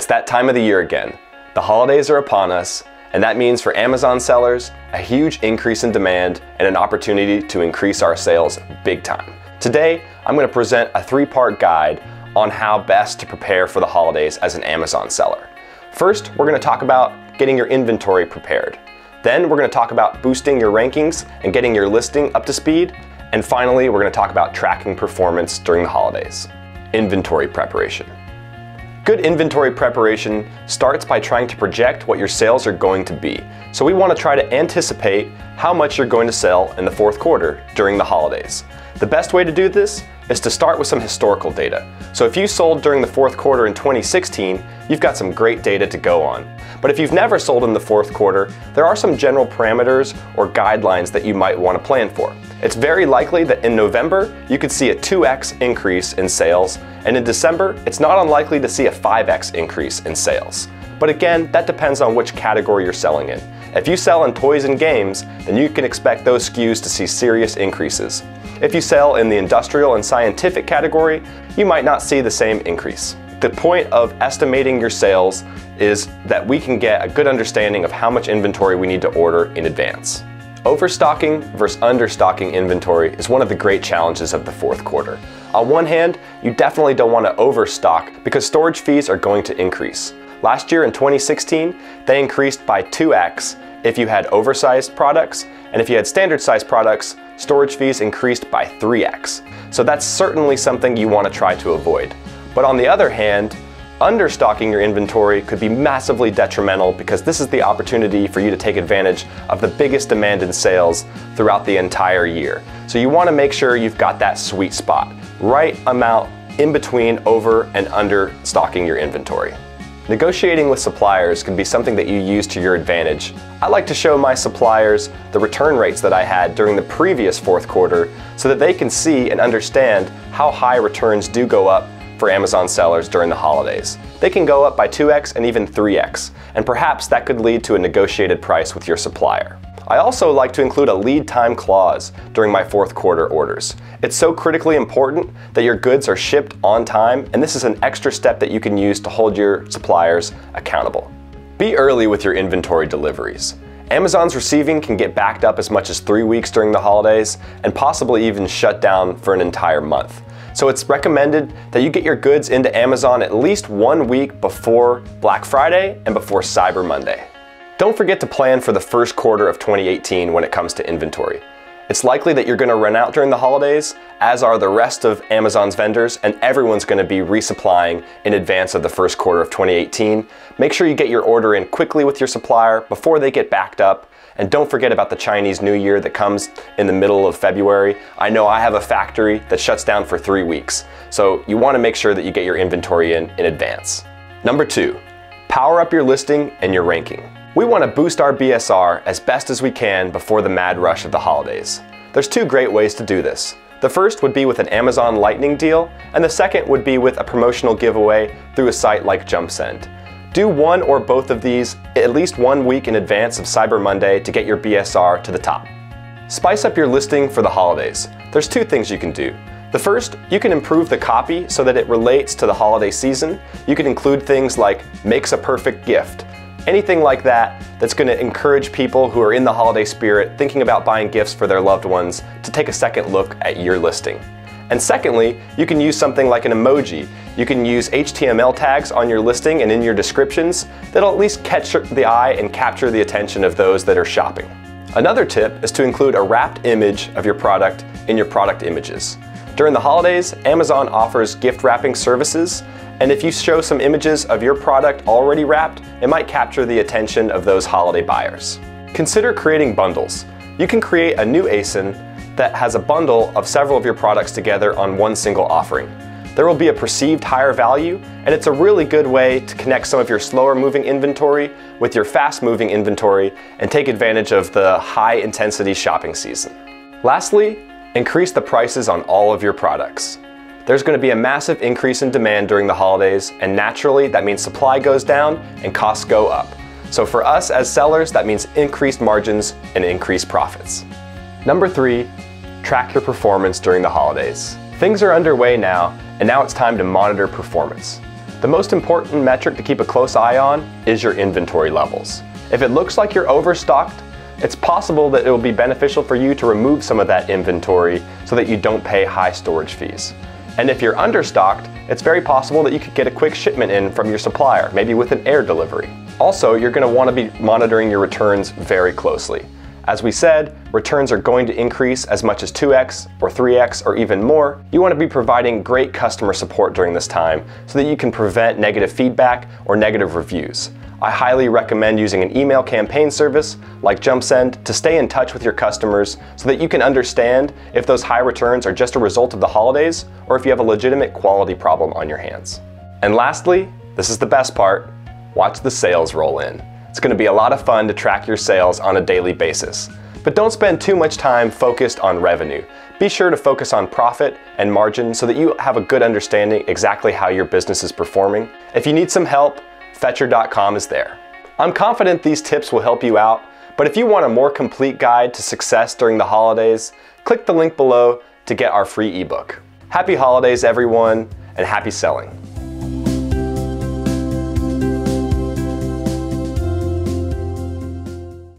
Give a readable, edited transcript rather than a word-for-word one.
It's that time of the year again. The holidays are upon us, and that means for Amazon sellers, a huge increase in demand and an opportunity to increase our sales big time. Today, I'm going to present a three-part guide on how best to prepare for the holidays as an Amazon seller. First, we're going to talk about getting your inventory prepared. Then we're going to talk about boosting your rankings and getting your listing up to speed. And finally, we're going to talk about tracking performance during the holidays. Inventory preparation. Good inventory preparation starts by trying to project what your sales are going to be. So we want to try to anticipate how much you're going to sell in the fourth quarter during the holidays. The best way to do this is to start with some historical data. So if you sold during the fourth quarter in 2016, you've got some great data to go on. But if you've never sold in the fourth quarter, there are some general parameters or guidelines that you might want to plan for. It's very likely that in November, you could see a 2x increase in sales, and in December, it's not unlikely to see a 5x increase in sales. But again, that depends on which category you're selling in. If you sell in toys and games, then you can expect those SKUs to see serious increases. If you sell in the industrial and scientific category, you might not see the same increase. The point of estimating your sales is that we can get a good understanding of how much inventory we need to order in advance. Overstocking versus understocking inventory is one of the great challenges of the fourth quarter. On one hand, you definitely don't want to overstock because storage fees are going to increase. Last year in 2016, they increased by 2x if you had oversized products, and if you had standard size products, storage fees increased by 3x. So that's certainly something you want to try to avoid. But on the other hand, understocking your inventory could be massively detrimental because this is the opportunity for you to take advantage of the biggest demand in sales throughout the entire year. So you want to make sure you've got that sweet spot, right amount in between over and under stocking your inventory. Negotiating with suppliers can be something that you use to your advantage. I like to show my suppliers the return rates that I had during the previous fourth quarter so that they can see and understand how high returns do go up for Amazon sellers during the holidays. They can go up by 2x and even 3x, and perhaps that could lead to a negotiated price with your supplier. I also like to include a lead time clause during my fourth quarter orders. It's so critically important that your goods are shipped on time, and this is an extra step that you can use to hold your suppliers accountable. Be early with your inventory deliveries. Amazon's receiving can get backed up as much as 3 weeks during the holidays and possibly even shut down for an entire month. So it's recommended that you get your goods into Amazon at least 1 week before Black Friday and before Cyber Monday. Don't forget to plan for the first quarter of 2018 when it comes to inventory. It's likely that you're going to run out during the holidays, as are the rest of Amazon's vendors, and everyone's going to be resupplying in advance of the first quarter of 2018. Make sure you get your order in quickly with your supplier before they get backed up. And don't forget about the Chinese New Year that comes in the middle of February. I know I have a factory that shuts down for 3 weeks, so you want to make sure that you get your inventory in advance. Number 2, power up your listing and your ranking. We want to boost our BSR as best as we can before the mad rush of the holidays. There's 2 great ways to do this. The first would be with an Amazon Lightning deal, and the second would be with a promotional giveaway through a site like JumpSend. Do one or both of these at least 1 week in advance of Cyber Monday to get your BSR to the top. Spice up your listing for the holidays. There's 2 things you can do. The first, you can improve the copy so that it relates to the holiday season. You can include things like makes a perfect gift. Anything like that that's going to encourage people who are in the holiday spirit thinking about buying gifts for their loved ones to take a second look at your listing. And secondly, you can use something like an emoji. You can use HTML tags on your listing and in your descriptions that'll at least catch the eye and capture the attention of those that are shopping. Another tip is to include a wrapped image of your product in your product images. During the holidays, Amazon offers gift wrapping services, and if you show some images of your product already wrapped, it might capture the attention of those holiday buyers. Consider creating bundles. You can create a new ASIN that has a bundle of several of your products together on one single offering. There will be a perceived higher value, and it's a really good way to connect some of your slower moving inventory with your fast moving inventory and take advantage of the high intensity shopping season. Lastly, increase the prices on all of your products. There's going to be a massive increase in demand during the holidays, and naturally that means supply goes down and costs go up. So for us as sellers, that means increased margins and increased profits. Number 3, track your performance during the holidays. Things are underway now, and now it's time to monitor performance. The most important metric to keep a close eye on is your inventory levels. If it looks like you're overstocked, it's possible that it will be beneficial for you to remove some of that inventory so that you don't pay high storage fees. And if you're understocked, it's very possible that you could get a quick shipment in from your supplier, maybe with an air delivery. Also, you're going to want to be monitoring your returns very closely. As we said, returns are going to increase as much as 2x or 3x or even more. You want to be providing great customer support during this time so that you can prevent negative feedback or negative reviews. I highly recommend using an email campaign service like JumpSend to stay in touch with your customers so that you can understand if those high returns are just a result of the holidays or if you have a legitimate quality problem on your hands. And lastly, this is the best part, watch the sales roll in. It's going to be a lot of fun to track your sales on a daily basis. But don't spend too much time focused on revenue. Be sure to focus on profit and margin so that you have a good understanding exactly how your business is performing. If you need some help, Fetcher.com is there. I'm confident these tips will help you out, but if you want a more complete guide to success during the holidays, click the link below to get our free ebook. Happy holidays, everyone, and happy selling.